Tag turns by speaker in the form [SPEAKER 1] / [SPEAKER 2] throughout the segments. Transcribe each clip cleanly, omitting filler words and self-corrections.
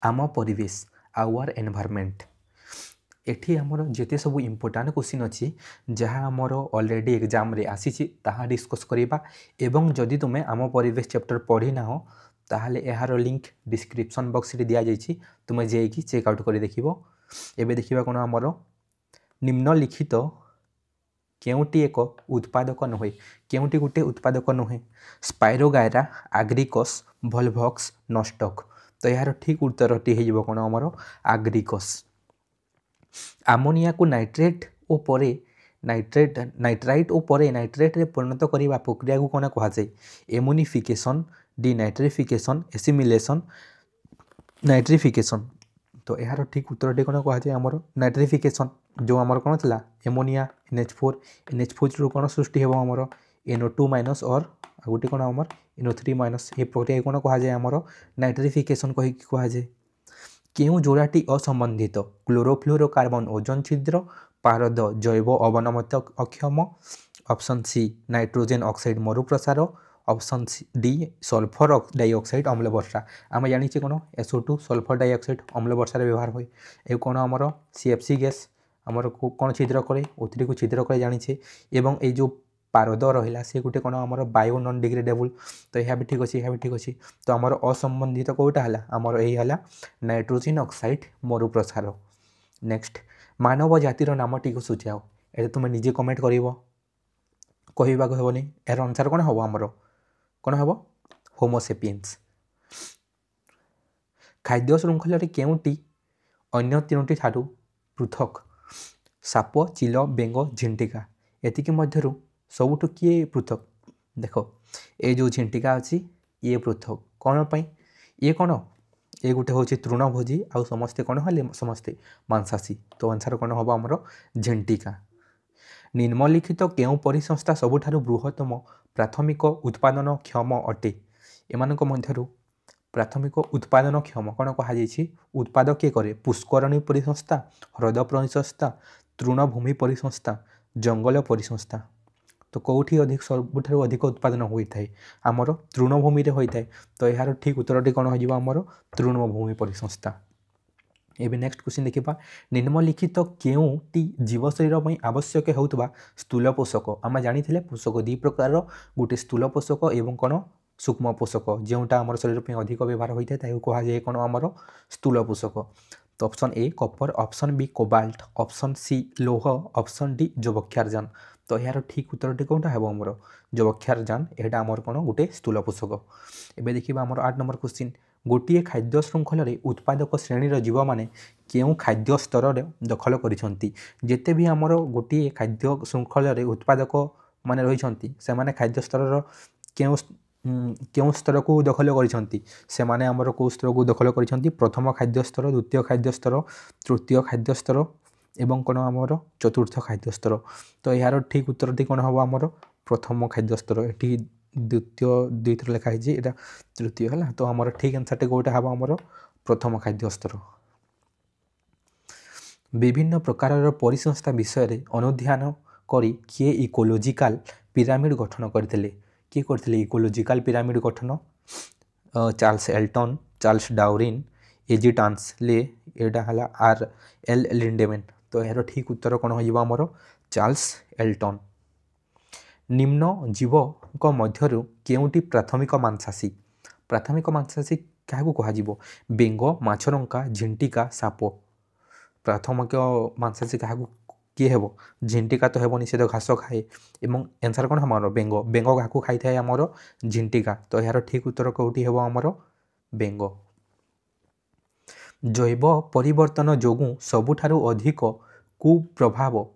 [SPEAKER 1] आम परिवेश our environment एठी आमर जेते सब इम्पोर्टाट क्वेश्चन अच्छी जहाँ आमर ऑलरेडी एग्जाम रे आसी ताहा डिस्कस करिबा एवं जदि तुमे आम परिवेश चैप्टर पढ़ी ना हो ताहले यार लिंक डिस्क्रिप्शन बॉक्स रे दिया जाइछि तुमे जेकी चेकआउट करि देखिबो। एबे देखिबा कोन आमर निम्नलिखित केउटी एक उत्पादक नुहे केउटी गोटे उत्पादक नुहे स्पाइरोगायरा आग्रिकस भोल्भक्स नस्टक तो यार ठीक उत्तरटी हो कौन आमर आग्रिकस। आमोनिया को नाइट्रेट और परे नाइट्राइट और परे नाइट्रेट रे परिणत करने प्रक्रिया को कौन कहुए एमोनिफिकेशन डिनाइट्रिफिकेशन एसिमिलेशन नाइट्रिफिकेशन। तो यार ठीक उत्तरटी कौन कहुए आमर नाइट्रिफिकेशन जो आमर कौन था एमोनिया NH4 रू कौन सृष्टि हो आमर NO2 माइनस और गोटे कौन आमर NO3 माइनस ये प्रक्रिया कौन कहुए आमर नाइट्रिफिकेशन कही कहुए। केउ जोड़ाटी असंबंधित क्लोरोफ्लोरोकार्बन ओजोन छिद्र पारद जैव अवनमत अक्षम ऑप्शन सी नाइट्रोजेन ऑक्साइड मरुप्रसार ऑप्शन डी सल्फर डाइऑक्साइड अम्ल वर्षा। आम जानी कौन SO2 सल्फर डाइऑक्साइड अम्ल वर्षा व्यवहार हुए ये कौन आमर CFC गैस आमर कौन छिद्र करे O3 को छिद्र करे जानी एवं ये जो पारद रहा सी गोटे कौन आमर बायो नॉन डिग्रेडेबल तो यह भी ठीक अच्छे यह भी ठीक अच्छे। तो आमर असंबंधित कौटा है आमर यही है नाइट्रोजेन ऑक्साइड मरुप्रसार। नेक्स्ट मानव जातिर नामटी को सूचाओ ये तुम निजे कमेंट कर कहवाक हेनी यार आंसर कौन हम आमर कौन हम होमोसेपियंस। खाद्य श्रृंखल केउटी अन्य तीनोटी ठारू पृथक साप चिल बेंग झिंटिका एतिकी मध्यरु सबुठु किए पृथक देख ये जो झिंटिका अच्छी ये पृथक कौन पाई ये कौन ये गोटे हूँ तृणभोजी आउ समस्ते कौन हेले समस्ते मांसाशी तो आंसर कौन हम आमर झिंटिका। निम्नलिखित केउ परिसंस्था सबुठारु बृहत्तम प्राथमिक उत्पादन क्षम अटे एमानक मध्यरु प्राथमिक उत्पादन क्षम कौन कहुई उत्पाद किए करे पुष्करणी परिसंस्था ह्रद परिसंस्था तृणभूमि परिसंस्था जंगल परिसंस्था। तो कौटी अधिक सबुठारु अधिक उत्पादन होता है आमर तृणभूमि रे होता है तो यार ठीक उत्तरटी कौन हो आमर तृणभूमि परिसंस्था। एबे नेक्स्ट क्वेश्चन देखिबा निम्नलिखित केउटी जीव शरीर में आवश्यक होउतबा स्थूल पोषक आम जानी पोषक दी प्रकार गोटे स्थूल पोषक एवं कौन सूक्ष्म पोषक जोटा आम शरीर में अधिक व्यवहार होता है कहुए कौन आमर स्थूल पोषक। तो option A copper option B cobalt option C लौह ऑप्शन डी जबक्षारजान तो यार ठीक उत्तरटी कौटा है आमर जबक्षारजान यहाँ आमर कौन गोटे स्थूल पोषक। एबे देखिबा आमर 8 नंबर क्वेश्चन गोटे खाद्य श्रृंखल उत्पादक श्रेणीर जीव मैंने केउ खाद्य स्तर दखल करिसंती जेते भी आमर गोटे खाद्य श्रृंखल उत्पादक माने रहिसंती से माने खाद्य स्तर केउ स्तर को दखल करिसंती से माने आमर को स्तर को दखल करिसंती प्रथम खाद्य स्तर द्वितीय खाद्य स्तर तृतीय खाद्य स्तर एवं कौन आमर चतुर्थ खाद्य स्तर। तो यार ठीक उत्तरटी कौन हम आमर प्रथम खाद्य स्तर ये द्वितीय दुईथर लिखाई यहाँ तृतीय है तो आमर ठीक आंसर कौटा हम आमर प्रथम खाद्य स्तर। विभिन्न प्रकार परिसंस्था विषय अनुध्यान करी किए इकोलोजिकाल पिरामिड गठन करते किए करते इकोलोजिकाल पिरामिड गठन चार्ल्स एल्टन चार्ल्स डार्विन एजिटान्सले यहाँ है RL लिंडेमैन तो यार ठीक उत्तर कौन हो आमर चार्ल्स एल्टन। निम्न जीव मध्यरु केउटी प्राथमिक मांसाशी क्या कह बेंग माछरंका झिंटिका साप प्राथमिक मांसाशी क्या किए हेब झिंटिका तो हेबनी से तो घास खाए एवं आंसर कौन हमार बेंग बेंग क्या खाई थाए आमर झिंटिका तो यार ठीक उत्तर कौटी हेब आमर बेंग। जैव परिवर्तन जोगु सबुठारु अधिक कुप्रभाव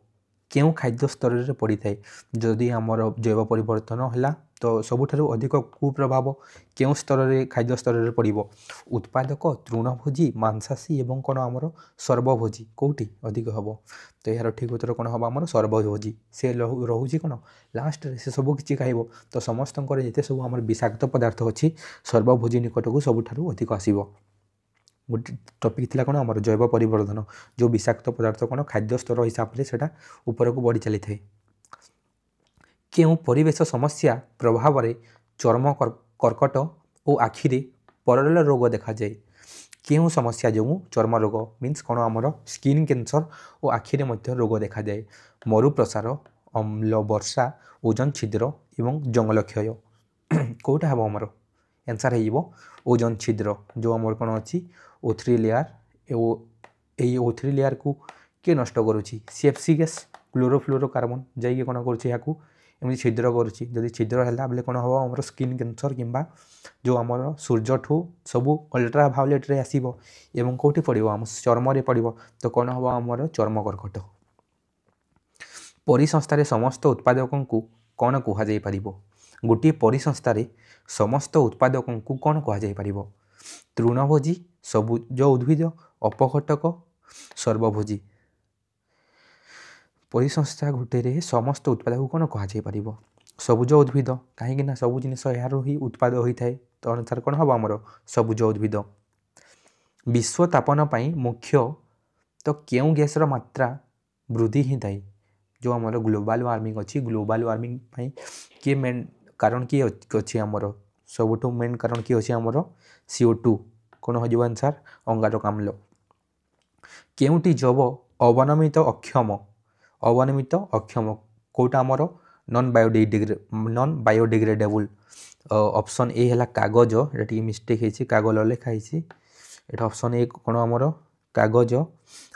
[SPEAKER 1] केउ खाद्य स्तर में पड़ी थाए जदि आमर जैव परिवर्तन है तो सबुठारु अधिक कुप्रभाव केउ स्तर में खाद्य स्तर में पड़ो उत्पादक तृणभोजी मांसाशी एवं कौन आमर सर्वभोजी कौटी अधिक हम तो यार ठीक उत्तर कौन हम आमर सर्वभोजी से रोचे कौन लास्ट से सब किसी खाइब तो समस्त जिते सब आम विषाक्त पदार्थ अच्छी सर्वभोजी निकट को सबुठारु अधिक आसब। गोटे टपिक थी कौन आम जैव परिवर्तन जो विषाक्त पदार्थ कौन खाद्य स्तर हिसाब से ऊपर को बढ़ी चली थाए। केउ परिवेश समस्या प्रभाव में चर्म कर्कट और आखिरे परल रोग देखा जाए केउं समस्या जो चर्म रोग मीन्स कौन आमर स्किन कैंसर और आखिरे मध्य रोग देखा जाए मरु प्रसार अम्ल वर्षा ओजन छिद्र एवं जंगल क्षय कौटा हम आमर एनसर हो ओजन छिद्र जो आमर कौन अच्छी O3 लेयार यही O3 लेयार को किए नष्ट करुच्ची CFC गैस क्लोरोफ्लोरोकार्बन जाइए कौन करमि छिद्र करुच्ची जदि छिद्र है बोले कौन हम आम स्किन कैंसर कि जो आम सूर्य ठू सबू अल्ट्रा भायोलेट रे आसो एवं कौटी पड़ो आम चर्म पड़ो तो कौन हम आमर चर्म कर्कट परिसंस्थार समस्त उत्पादकों को कौन कहुपर गोटे परिसंस्थार समस्त उत्पादकों को कौन कहुपर तृणभोजी सबुज उद्भिद अपघटक सर्वभोजी परिसंस्था गोटे समस्त उत्पाद को कौन कहुपर सबुज उद्भिद कहीं सब जिनस यार ही उत्पाद होता है तो अनुसार कौन हम आमर सबुज उद्भिद विश्व तापन मुख्य तो क्यों गैसर मात्रा वृद्धि ही थाए जो आमर ग्लोबल वार्मिंग अच्छी ग्लोबल वार्मिंग किए मेन कारण किए अच्छी आमर सबुठ मेन कारण किए अच्छी आमर CO2 कौन हो आंसर अंगारकाम्ल केउटी जब अवनमित अक्षम कौटा आमर नॉन बायोडिग्रेडेबल ऑप्शन ए है कागज ये मिस्टेक है कागज लिखाई एटा ऑप्शन ए कौन आमर कागज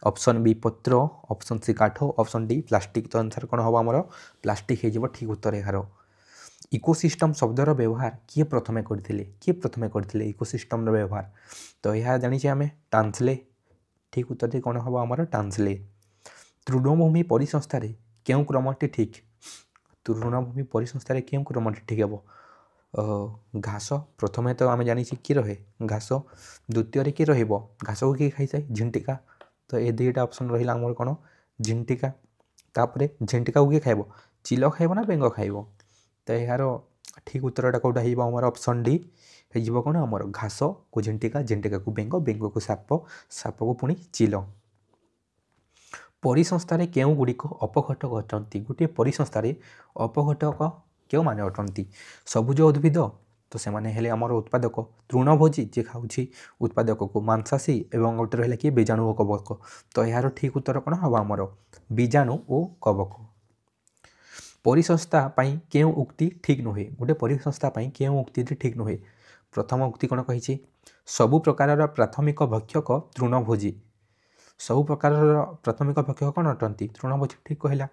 [SPEAKER 1] ऑप्शन बी पत्र ऑप्शन सी काठ ऑप्शन डी प्लास्टिक तो आंसर कौन हम आमर प्लास्टिक हो ठीक उत्तर यार इकोसिस्टम शब्दर व्यवहार किए प्रथमे करते इकोसिस्टम व्यवहार तो यह जानी आम टांसले ठीक उत्तर कौन हम आमर टांसले तृणभूमि परिसंस्था क्यों क्रमटी ठीक तृणभूमि परिसंस्था क्यों क्रमटी ठीक हे घास प्रथमे तो आम जानी किए रहे घास द्वितीय किए घास को किए खाई जाए झिंटिका तो ये दुईटा ऑप्शन रहा आमर कौन झिंटिका तापर झिंटिका को किए खाइब चिल खाइब ना बेंग खाइब तो यार ठीक उत्तरटा कौटा होमर ऑप्शन डी हो कौन आमर घास को झिंटिका झिंटिका को बेंग बेंग को साप साप को पुणी चिल परिसंस्था केउ गुड़िक अपघटक अटंती गोटे परिसंस्था अपघटक क्यों माने अटंती सबुज उद्भिद तो से माने हेले आमर उत्पादक तृणभोजी जे खाऊँगी उत्पादक को मांसाशी एवं गोटे रहा कि बीजाणु और कवक तो यार ठीक उत्तर कौन हम आमर बीजाणु और कवक परिसंस्था क्यों उक्ति ठीक नुहे गोटे परिसंस्था क्यों उक्ति ठीक नुहे प्रथम उक्ति कौन कही सबु प्रकार प्राथमिक भक्षक तृणभोजी सबु प्रकार प्राथमिक भक्षक कौन अटंती तृणभोजी ठीक कहला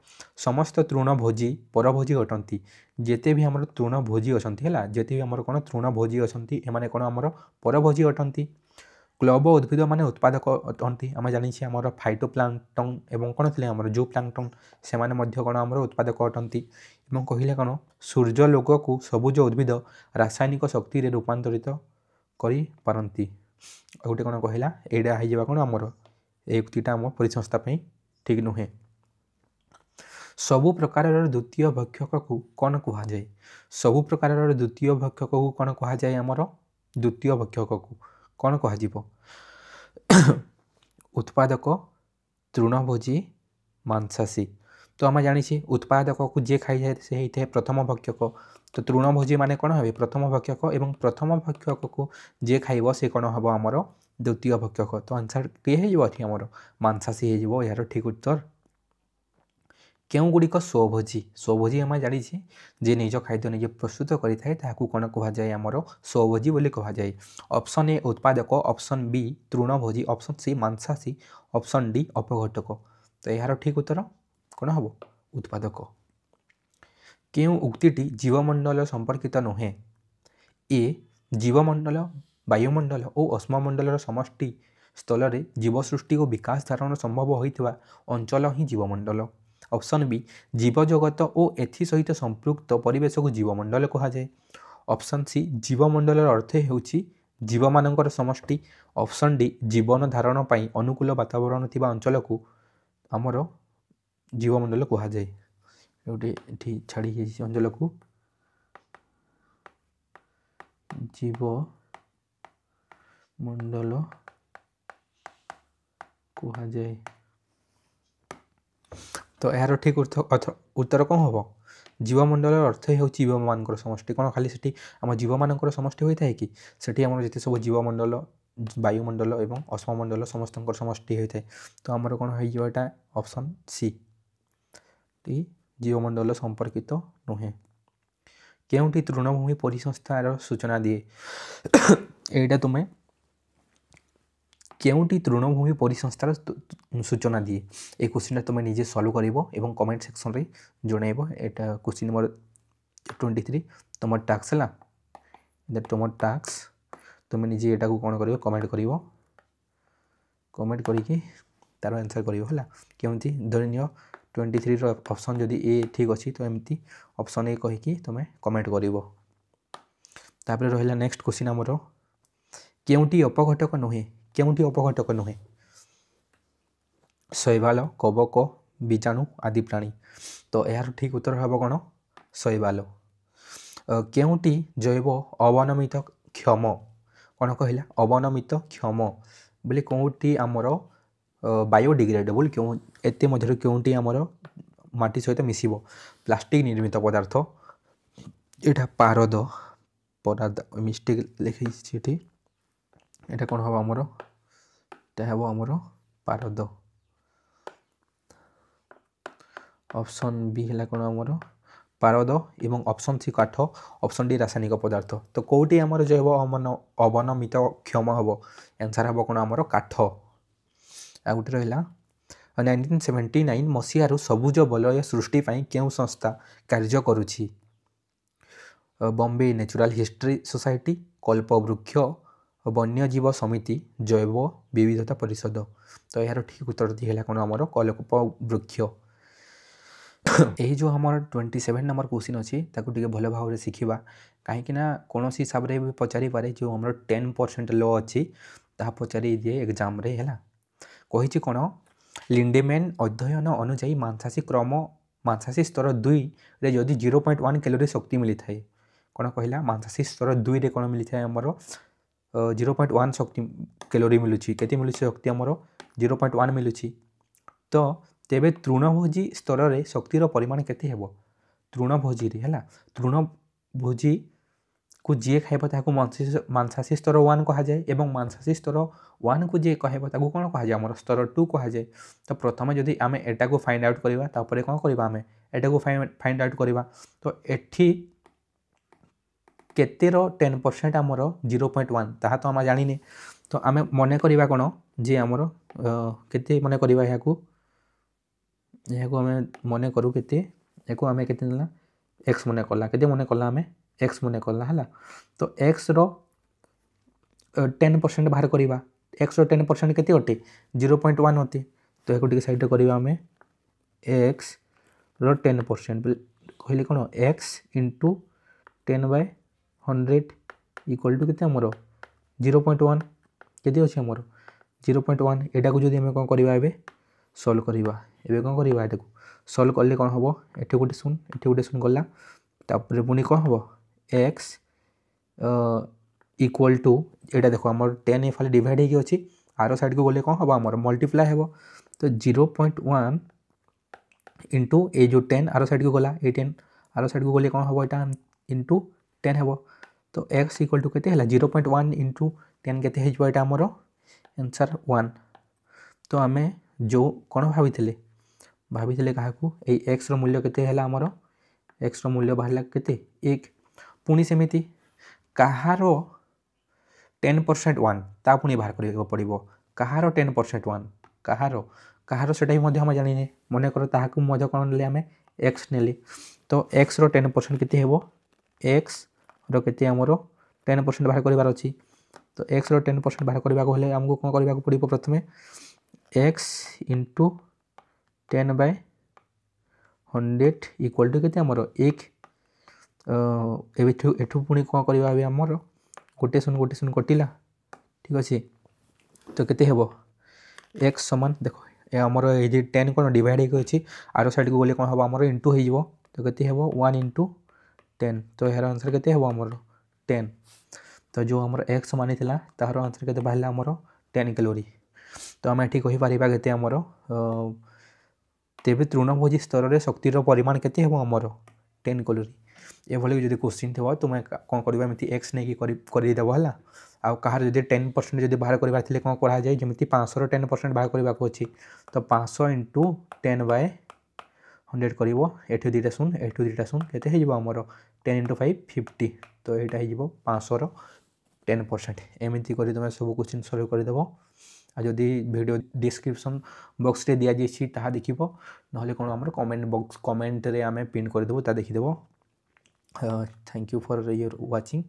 [SPEAKER 1] समस्त तृणभोजी परभोजी अटंती जेते भी आमर तृणभोजी अछंती है जेते भी आमर कौन तृणभोजी अछंती एमाने कौन आमर परभोजी अटंती क्लब उद्भिद माने उत्पादक अटंती आम जानी आमर फाइटोप्लांक्टन एवं कौन थे आमर जू प्लांक्टन से कौन आमर उत्पादक अटंती एवं कहले कौन सूर्यलोक को सबुज उद्भिद रासायनिक शक्ति रे रूपांतरित करि पारंती गोटे कौन कहला एडा हो कौन आमर ए उक्तिटा आम परिसंस्था ठीक नुहे सबु प्रकार द्वितीय भक्षक को कौन कहुए सबु प्रकार द्वितीय भक्षक को कौन कहुए आमर द्वितीय भक्षक को कौन कह उत्पादक तृणभोजी मांसाशी तो आम जानी उत्पादक को जे खाई जाए से होता है प्रथम भक्षक तो तृणभोजी माने कौन हे प्रथम भक्षक एवं प्रथम भक्षक को जे खाइब से कौन हम आमर द्वितीय भक्षक तो आंसर किए होमर मांसाशी हो यार ठीक उत्तर क्यों गुड़िक स्वभोजी स्वभोजी आम जानी जे निज खाद्य निजे प्रस्तुत करें कौन कहुए आमर स्वभोजी बोली कहुए ऑप्शन ए उत्पादक ऑप्शन बी तृणभोजी ऑप्शन सी मांसाशी ऑप्शन डी अपघटक तो यार ठीक उत्तर कौन हम उत्पादक क्यों उक्तिटी जीवमंडल संपर्कित नुहे ए जीवमंडल वायुमंडल और अश्ममंडल समष्टि स्थल में जीवसृष्टि और विकास धारण संभव होता अंचल ही जीवमंडल ऑप्शन बी जीवजगत और एथि सहित संपृक्त परिवेश को जीवमंडल कहुए ऑप्शन सी जीवमंडल अर्थ होउछि जीव मानकर समष्टि ऑप्शन डी जीवन धारण पाई अनुकूल वातावरण थिबा अंचल को आमर जीवमंडल कहुए गोटे छाड़ी अंचल को जीव मंडल कहुए तो यार ठीक उत्तर कौन हम जीवमंडल अर्थ हो जीव मान समष्टि कौन खाली से आम जीव मान समष्टि होता है कि सेठी आम जिते सब जीवमंडल वायुमंडल एवं अश्ममंडल समस्त समष्टि होता है। तो आमर कौन हो ऑप्शन सी जीवमंडल संपर्कित नुहे। केउंटी तृणभूमि परिसंस्थार सूचना दिए एटा तुम्हें केउंटी तृणभूमि परिसंस्थार सूचना दिए ये क्वेश्चन तुम्हें निजे सॉल्व करिवो एवं कमेंट सेक्शन रे जणाइबो। एटा क्वेश्चन नंबर 23 तुम टास्क है तुम टास्क तुम्हें निजे एटा को कौन करिवो कमेंट करिवो कमेंट करिकी तार आंसर करिवो हला। केउंटी धरनियो 23 रो ऑप्शन जदि ए ठीक अछि तो एमती ऑप्शन ए कहिकी तुम्हें कमेंट करिवो। तापर रहिला नेक्स्ट क्वेश्चन हमरो केउंटी अपघटक नुहे केउंटी अपघटक नुहे शैवाल कवक बीजाणु आदि प्राणी। तो यार ठीक उत्तर हम कौन शैवाल। केउंटी जैव अवनमित क्षम कौन कहला अवनमित क्षम बोले कौटी आमर बायोडिग्रेडेबल क्यों एते मध्य केउंटी आमर माटी सहित मिसिबो प्लास्टिक निर्मित पदार्थ एटा पारद पदार्थ मिस्टेक लिखी एटा कौन हम आमर हम आमर पारद ऑप्शन बी है कौन आमर पारद एवं ऑप्शन सी काठ ऑप्शन डी रासायनिक पदार्थ। तो कौटी आमर जैव अवनमित क्षम हम आंसर हम कौन आमर काठ। आ गोटे रहा 1979 मसीहारू सबुज बलय सृष्टि पाई केउ संस्था कार्य करुछि बॉम्बे नेचुरल हिस्ट्री सोसाइटी कल्पवृक्ष वन्यजीव समिति जैव विविधता परिषद। तो यार ठीक उत्तर दिए कौन आमर कल्पवृक्ष। यही जो हमार 27 नंबर क्वेश्चन अच्छी ताकू भल भाव शिखा कहीं कौन हिसाब से भी पचारि पारे जो हमार 10% लॉ अच्छी ता पचारि दिए एग्जाम रे है कही कौन लिंडेमैन अध्ययन अनुजाई मांसाशी स्तर 2 रे जदि 0.1 कैलोरी शक्ति मिली थाए कौन कहला मांसाशी स्तर 2 रे कौन मिली थाए हमर 0.1 शक्ति कैलोरी मिलूँ केते मिलूँ शक्ति आमर 0.1 मिलूँ। तो तेबे तृणभोजी स्तर रे शक्तिर परिमाण केते हेबो तृणभोजी रे है तृणभोजी को जी खाइब ताकू मांसाशी स्तर 1 कहा जाए एवं मांसाशी स्तर 1 को जी कहब ताकू कौन कहा जाए आमर स्तर 2 कहा जाए। तो प्रथम जदि आम एटा को फाइंड आउट करवा तापर कौन करवा आम एटा को फाइंड आउट करवा। तो एठी केतेर 10% आमर 0.1 ताहा तो आम जानिने। तो आम मन करवा कौन जे आमर केते मन करवा आम मन करूँ केते एको आम केते नेला एक्स मन कला केते मन कला आम एक्स मन कला है। तो एक्स रो 10% बाहर करवा एक्स रो 10% केते अटे 0.1 अटे। तो एको साइड करवा आम एक्स रो 10% कहले कौन एक्स इंटू 10/100 इक्वल टू केते आमर 0.1 केते अच्छे आमर 0.1 एटा को जदि आम कौन करवा एबे सॉल्व करवा एबे कौन करवा एटा को सॉल्व करले कौन हम एठी गोटे शून गला तापर पुणी कौन हम एक्स इक्वल टू एटा देखो आमर 10 एफाले डिवाइड होगी अच्छी आर साइड को गले कौन हम आमर मल्टीप्लाई हेबो। तो 0.1 इंटू ए जो 10 आर साइड को गला ए 10 आर साइड को गले कौन हम एटा इंटू 10 हेबो। तो एक्स इक्वल टू केते हला 0.1 इंटू 10 केते हेजबो एटा आमर आंसर 1। तो आमे जो कौन भाभी क्या एक्स रूल्य केते हला आमर एक्स मूल्य बाहर केते 1 पुणी सेमिति कहार 10% 1 ता पुणी बाहर करबा पड़िबो कहार 10% 1 कहार सेटा भी हम जानिने मन कर ताहाकू मजा कौन नेले आमे एक्स नेले। तो एक्स रो 10% केते हेबो एक्स रो केते आमर 10% बाहर करबार अछि। तो एक्स रो 10% बाहर करबा को हेले हमको कोन करबा को पड़िबो प्रथमे एक्स इंटू 10/100 इक्वल टू केते आमर 1 एठू पुणी कौन करवा आमर गोटे शून कटिला ठीक अच्छे। तो केते हेबो एक्स समान देखो आमर ये 10 कौन डिवाइड होगी आर साइड को गले कौन हम आमर इंटू हो। तो केते हेबो 1 इंटू 10। तो यार आंसर केते हेबो आमर 10। तो जो आमर एक्स मानी थिला तार आंसर केते बाहला आमर 10 कैलोरी। तो आम एठी कहि परिबा केते आमर तेबे तृणभोजी स्तर रे शक्तिर परिमाण केते हेबो आमर 10 कैलोरी। एभली जब क्वेश्चन थो तुम कौन करमती एक्स नहीं करदेव है आउ कहार जब 10% जब बाहर करार थे कौन करा जाए जमी 500 10% बाहर करने को अच्छी तो 500 इंटू 10/100 कर दुईटा शून एठू दुईटा शून के आमर 10 इंटू 5 50 तो यहाँ हो 500 10% एमती कर तुम सब क्वेश्चन सल्व करदेव आदि वीडियो डिस्क्रिप्शन बॉक्स रे दिया जाइए ताहा देखिबो नहले कौन आमर कमेंट बॉक्स कमेंट रे आमे पिन करदेबो ता देखिदेबो thank you for your watching.